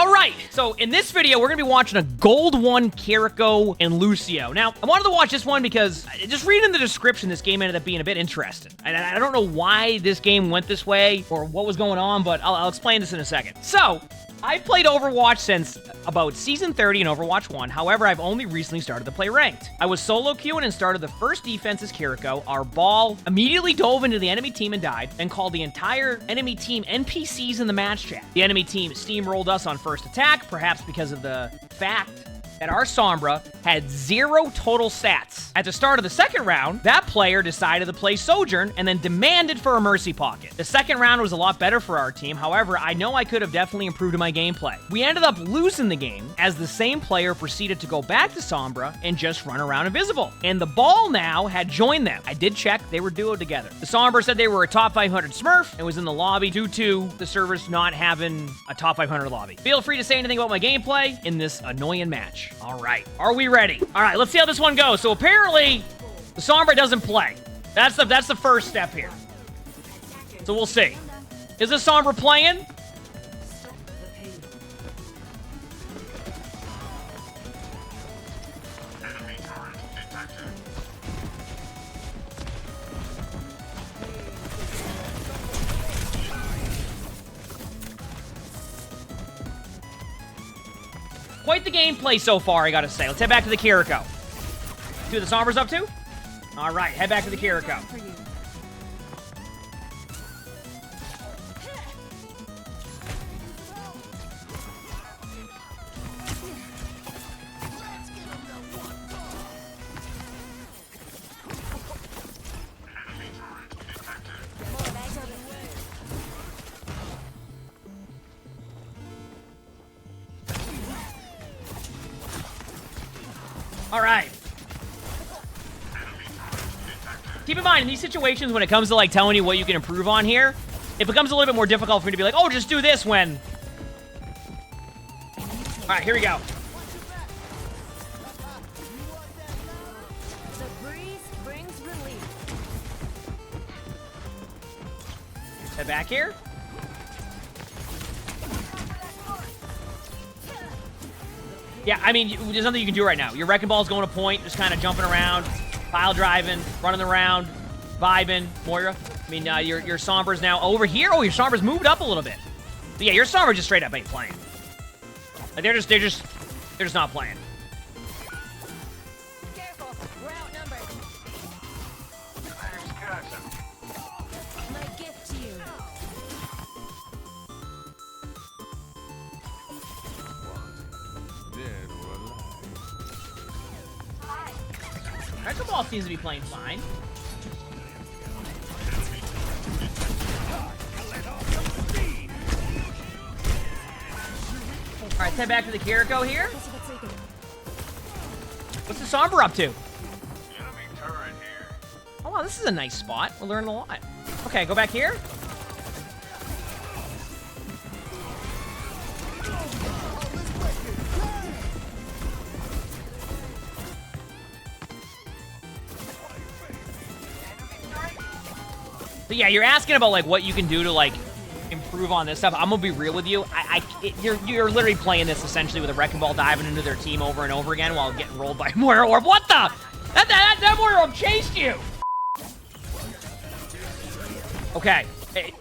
All right, so in this video, we're gonna be watching a Gold 1 Kiriko and Lucio. Now, I wanted to watch this one because just reading the description, this game ended up being a bit interesting. And I don't know why this game went this way or what was going on, but I'll explain this in a second. So, I've played Overwatch since about Season 30 in Overwatch 1. However, I've only recently started to play Ranked. I was solo queuing and started the first defense as Kiriko. Our ball immediately dove into the enemy team and died, and called the entire enemy team NPCs in the match chat. The enemy team steamrolled us on first attack, perhaps because of the fact that our Sombra had 0 total stats. At the start of the second round, that player decided to play Sojourn and then demanded for a Mercy Pocket. The second round was a lot better for our team, however, I know I could have definitely improved my gameplay. We ended up losing the game as the same player proceeded to go back to Sombra and just run around invisible. And the ball now had joined them. I did check, they were duo together. The Sombra said they were a top 500 Smurf and was in the lobby due to the servers not having a top 500 lobby. Feel free to say anything about my gameplay in this annoying match. All right, are we ready? All right, let's see how this one goes. So apparently, the Sombra doesn't play. That's the first step here. So we'll see. Is the Sombra playing? Quite the gameplay so far, I gotta say. Let's head back to the Kiriko. See what the Sombra's up to? All right, head back to the Kiriko. All right. Keep in mind, in these situations, when it comes to, like, telling you what you can improve on here, it becomes a little bit more difficult for me to be like, oh, just do this when... All right, here we go. The breeze brings relief. Head back here. Yeah, I mean, there's nothing you can do right now. Your Wrecking Ball's going to point, just kind of jumping around, pile driving, running around, vibing. Moira, I mean, your Sombra's now over here. Oh, your Sombra's moved up a little bit. But yeah, your Sombra just straight up ain't playing. Like, they're just not playing. Careful, we're outnumbered. My gift to you. Wrecking Ball seems to be playing fine. All right, head back to the Kiriko here. What's the Sombra up to? Oh, wow, this is a nice spot. We're learning a lot. Okay, go back here. But yeah, you're asking about, like, what you can do to, like, improve on this stuff. I'm gonna be real with you. You're literally playing this essentially with a Wrecking Ball diving into their team over and over again while getting rolled by Moira Orb. What the? That Moira Orb chased you! Okay,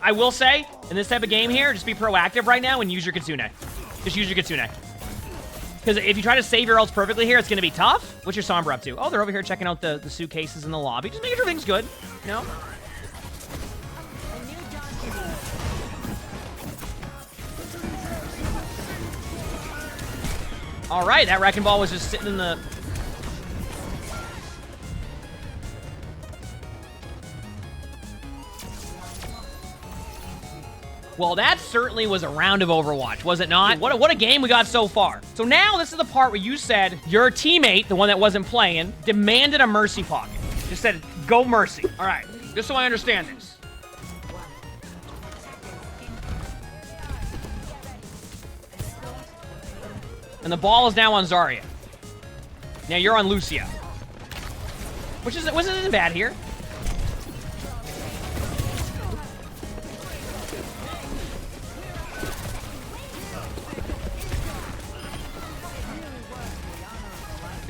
I will say, in this type of game here, just be proactive right now and use your Kitsune. Just use your Kitsune. Because if you try to save your ults perfectly here, it's gonna be tough. What's your Sombra up to? Oh, they're over here checking out the suitcases in the lobby. Just making sure everything's good, you know? All right, that Wrecking Ball was just sitting in the... Well, that certainly was a round of Overwatch, was it not? What a game we got so far. So now this is the part where you said your teammate, the one that wasn't playing, demanded a Mercy Pocket. Just said, go Mercy. All right, just so I understand this. And the ball is now on Zarya. Now you're on Lucio. Which isn't bad here.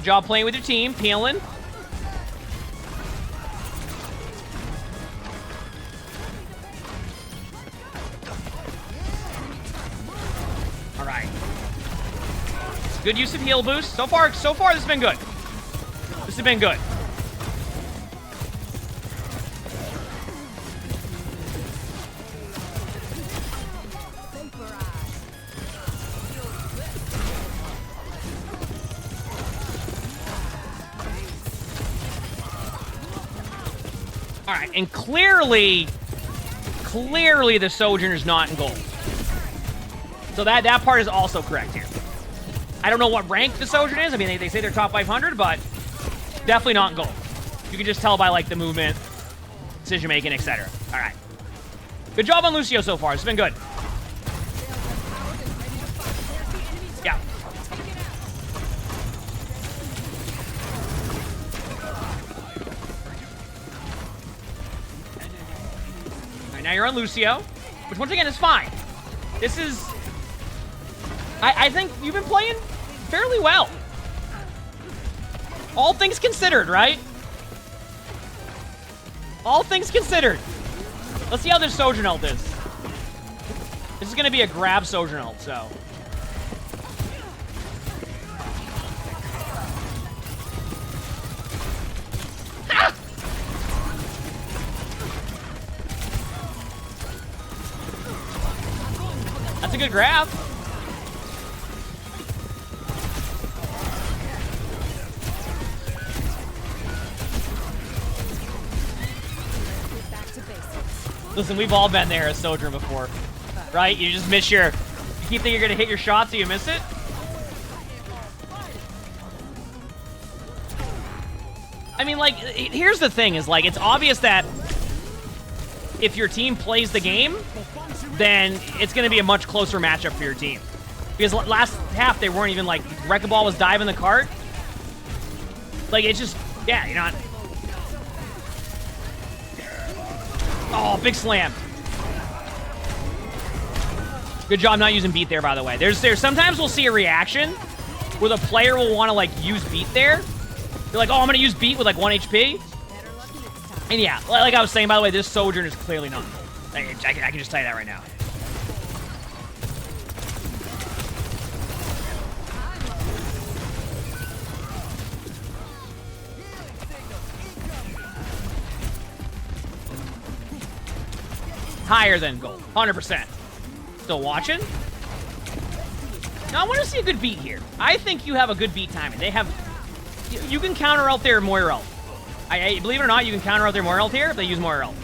Good job playing with your team, peeling. All right. Good use of heal boost. So far, this has been good. This has been good. All right, and clearly the Sojourn is not in gold. So that part is also correct here. I don't know what rank the Sojourn is. I mean, they say they're top 500, but definitely not in gold. You can just tell by, like, the movement, decision-making, etc. All right. Good job on Lucio so far. It's been good. Yeah. All right, now you're on Lucio, which once again is fine. This is... I think you've been playing fairly well. All things considered, right? All things considered. Let's see how this Sojourn ult is. This is going to be a grab Sojourn ult, so... Ha! That's a good grab. Listen, we've all been there as Sojourn before, right? You just miss your... You keep thinking you're going to hit your shot, so you miss it. I mean, like, here's the thing, is, like, it's obvious that if your team plays the game, then it's going to be a much closer matchup for your team. Because last half, they weren't even, like, Wrecking Ball was diving the cart. Like, it's just... Yeah, you're not... Oh, big slam. Good job not using beat there, by the way. There's sometimes we'll see a reaction where the player will want to, like, use beat there. They're like, oh, I'm going to use beat with, like, 1 HP. And yeah, like I was saying, by the way, this Sojourn is clearly not. I can just tell you that right now. Higher than gold, 100%. Still watching? Now I want to see a good beat here. I think you have a good beat timing. They have, you can counter out their Moira ult. I believe it or not, you can counter out their Moira ult here if they use Moira ult.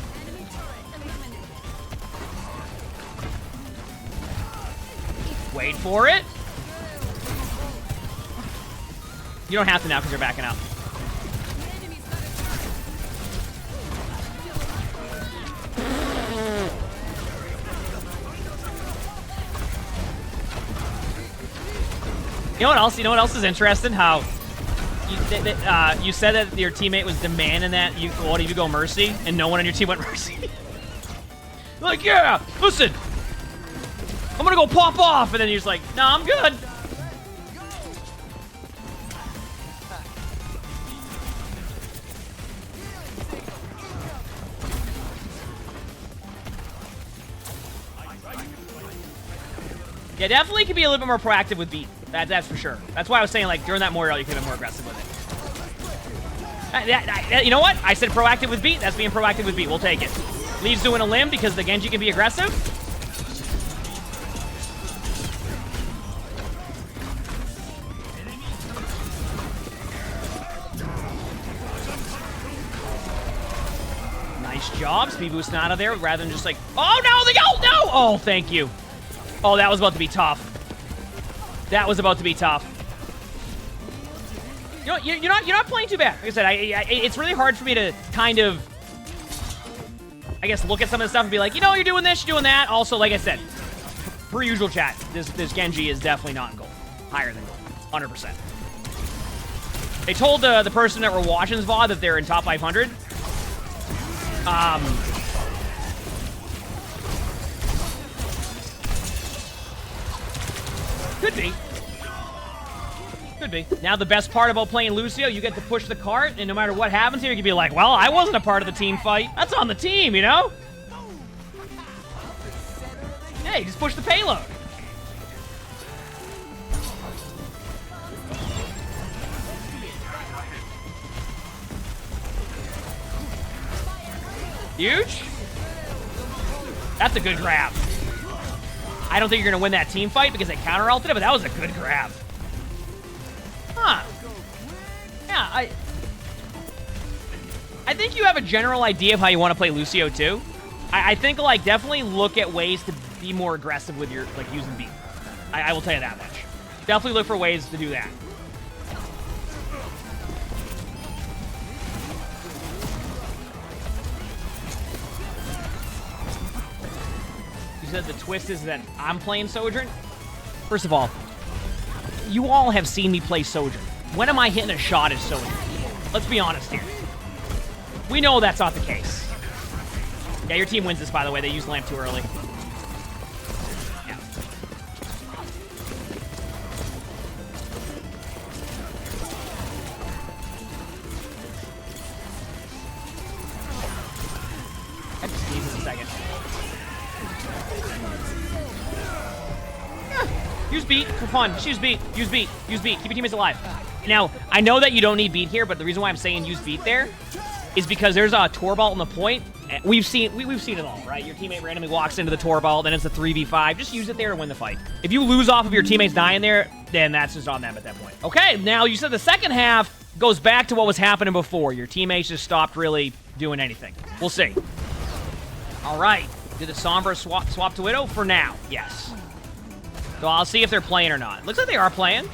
Wait for it. You don't have to now because you're backing up. You know what else? You know what else is interesting? How you said that your teammate was demanding that you go Mercy, and no one on your team went Mercy. Like, yeah, listen, I'm gonna go pop off, and then you're just like, no, I'm good. Yeah, definitely can be a little bit more proactive with beat. That's for sure. That's why I was saying, like, during that Moira, you could have been more aggressive with it. You know what? I said proactive with beat. That's being proactive with beat. We'll take it. Leaves doing a limb because the Genji can be aggressive. Nice job. Speed boosting out of there rather than just like, oh no, no! Oh, thank you. Oh, that was about to be tough. That was about to be tough. You know, you're not playing too bad. Like I said, it's really hard for me to kind of, I guess, look at some of the stuff and be like, you know, you're doing this, you're doing that. Also, like I said, per usual chat, this Genji is definitely not in gold. Higher than gold, 100%. They told the person that were watching this VOD that they're in top 500. Could be. Could be. Now the best part about playing Lucio, you get to push the cart, and no matter what happens here, you can be like, well, I wasn't a part of the team fight. That's on the team, you know? Hey, just push the payload. Huge. That's a good grab. I don't think you're going to win that team fight because they counter-ulted it, but that was a good grab. Huh. Yeah, I think you have a general idea of how you want to play Lucio, too. I think, like, definitely look at ways to be more aggressive with your, like, using beat. I will tell you that much. Definitely look for ways to do that. You said the twist is that I'm playing Sojourn? First of all, you all have seen me play Sojourn. When am I hitting a shot as Sojourn? Let's be honest here. We know that's not the case. Yeah, your team wins this, by the way. They used lamp too early. Yeah. I have to sneeze in a second. Use beat for fun. Just use beat. Use beat. Use beat. Keep your teammates alive. Now, I know that you don't need beat here, but the reason why I'm saying use beat there is because there's a Torbalt on the point. We've seen it all, right? Your teammate randomly walks into the Torbalt, then it's a 3v5. Just use it there to win the fight. If you lose off of your teammates dying there, then that's just on them at that point. Okay, now you said the second half goes back to what was happening before. Your teammates just stopped really doing anything. We'll see. All right. Did the Sombra swap to Widow? For now, yes. So I'll see if they're playing or not. Looks like they are playing.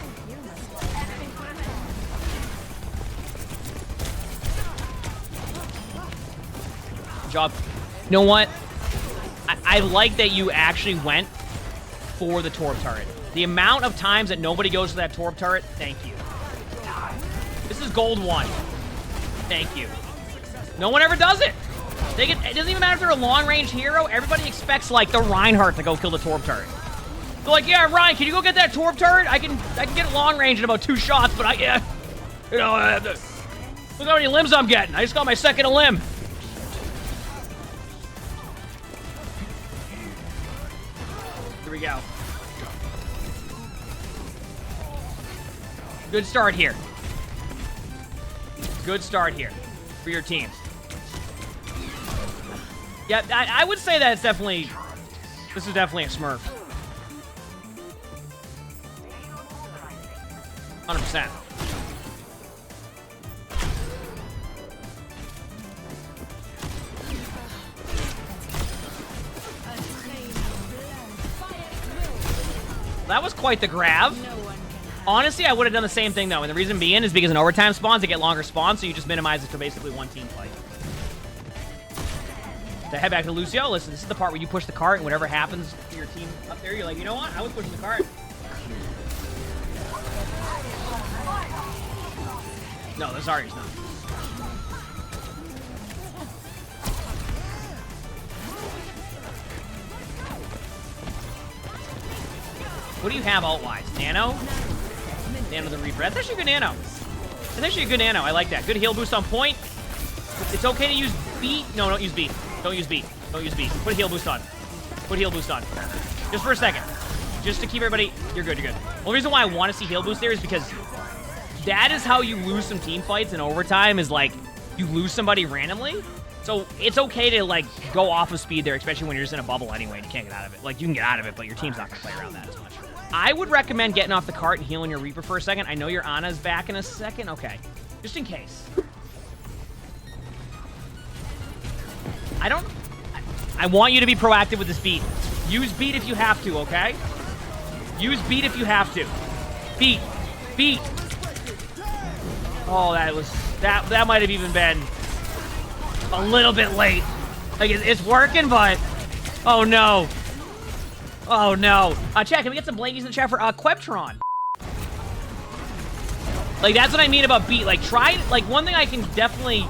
Good job. You know what? I like that you actually went for the Torb turret. The amount of times that nobody goes for that Torb turret, thank you. This is gold 1. Thank you. No one ever does it. It doesn't even matter if they're a long-range hero. Everybody expects, like, the Reinhardt to go kill the Torb turret. They're like, yeah, Ryan, can you go get that Torb turret? I can get it long range in about 2 shots, but look how many limbs I'm getting. I just got my second limb. Here we go. Good start here. Good start here for your teams. Yeah, I would say that this is definitely a smurf. 100%. That was quite the grab. Honestly, I would have done the same thing, though. And the reason being is because in overtime spawns, they get longer spawns, so you just minimize it to basically one team fight. So head back to Lucio. Listen, this is the part where you push the cart, and whatever happens to your team up there, you're like, you know what? I was pushing the cart. No, the Zarya's not. What do you have ult-wise? Nano? Nano the Reaper. That's actually a good nano. That's actually a good nano. I like that. Good heal boost on point. It's okay to use beat. No, don't use beat. Don't use beat. Don't use beat. Put a heal boost on. Put heal boost on. Just for a second. Just to keep everybody... You're good, you're good. The only reason why I want to see heal boost there is because that is how you lose some team fights in overtime, is like you lose somebody randomly. So it's okay to like go off of speed there, especially when you're just in a bubble anyway and you can't get out of it. Like you can get out of it, but your team's not going to play around that as much. I would recommend getting off the cart and healing your Reaper for a second. I know your Ana's back in a second. Okay. Just in case. I want you to be proactive with this beat. Use beat if you have to, okay? Use beat if you have to. Beat. Beat. Oh, that might have even been a little bit late. Like, it's working, but... Oh, no. Oh, no. Chat, can we get some blankies in the chat for Quebtron? Like, that's what I mean about beat. Like, try... Like, one thing I can definitely...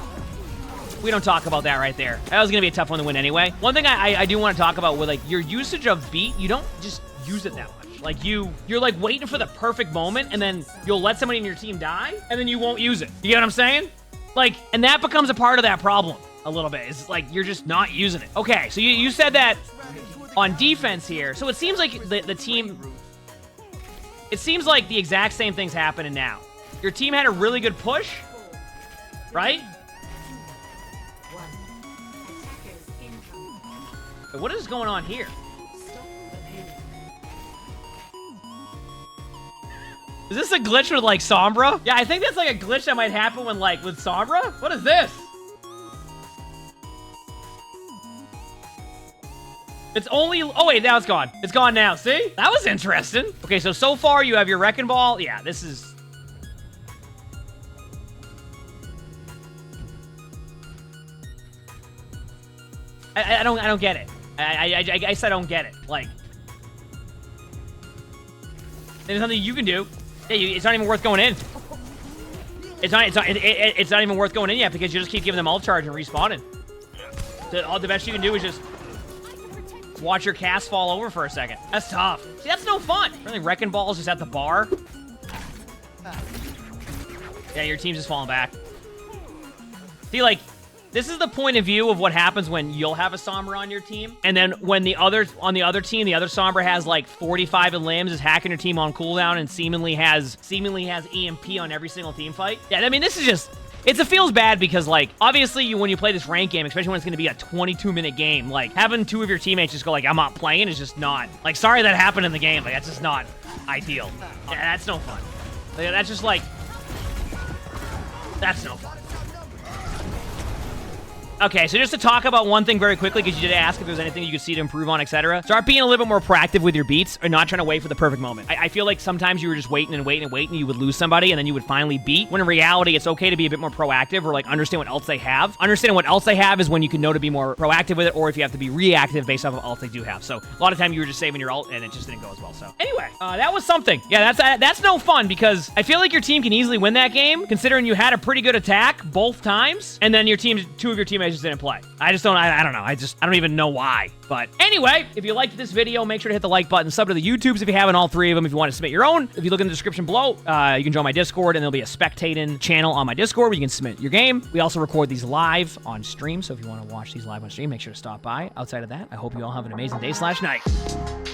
We don't talk about that right there. That was going to be a tough one to win anyway. One thing I do want to talk about with, like, your usage of beat, you don't just use it that much. Like, you're like waiting for the perfect moment, and then you'll let somebody in your team die, and then you won't use it. You get what I'm saying? Like, and that becomes a part of that problem a little bit. It's like you're just not using it. Okay, so you said that on defense here. So it seems like the team... It seems like the exact same thing's happening now. Your team had a really good push, right? But what is going on here? Is this a glitch with, like, Sombra? Yeah, I think that's, like, a glitch that might happen when, like, with Sombra. What is this? It's only... Oh, wait, now it's gone. It's gone now. See? That was interesting. Okay, so far you have your Wrecking Ball. Yeah, this is... I don't get it. I guess I don't get it. Like... There's nothing you can do. Yeah, it's not even worth going in. It's not even worth going in yet because you just keep giving them ult charge and respawning. The best you can do is just watch your cast fall over for a second. That's tough. See, that's no fun. Really, Wrecking Ball's just at the bar. Yeah, your team's just falling back. See, like, this is the point of view of what happens when you'll have a Sombra on your team. And then when on the other team, the other Sombra has like 45 in limbs, is hacking your team on cooldown, and seemingly has EMP on every single team fight. Yeah, I mean, this is just... It feels bad because, like, obviously when you play this ranked game, especially when it's going to be a 22-minute game, like, having two of your teammates just go, like, I'm not playing is just not... Like, sorry that happened in the game. Like, that's just not ideal. Yeah, that's no fun. Like, that's just, like... That's no fun. Okay, so just to talk about one thing very quickly, because you did ask if there's anything you could see to improve on, etc. Start being a little bit more proactive with your beats, and not trying to wait for the perfect moment. I feel like sometimes you were just waiting and waiting and waiting, and you would lose somebody, and then you would finally beat, when in reality, it's okay to be a bit more proactive, or, like, understand what else they have. Understanding what else they have is when you can know to be more proactive with it, or if you have to be reactive based off of ult they do have. So, a lot of time you were just saving your ult, and it just didn't go as well. So, anyway, that was something. Yeah, that's no fun, because I feel like your team can easily win that game, considering you had a pretty good attack both times, and then two of your teammates just didn't play. I don't know. I don't even know why. But anyway, if you liked this video, make sure to hit the like button, sub to the YouTubes if you haven't, all three of them, if you want to submit your own. If you look in the description below, you can join my Discord, and there'll be a Spectating channel on my Discord where you can submit your game. We also record these live on stream, so if you want to watch these live on stream, make sure to stop by. Outside of that, I hope you all have an amazing day/night.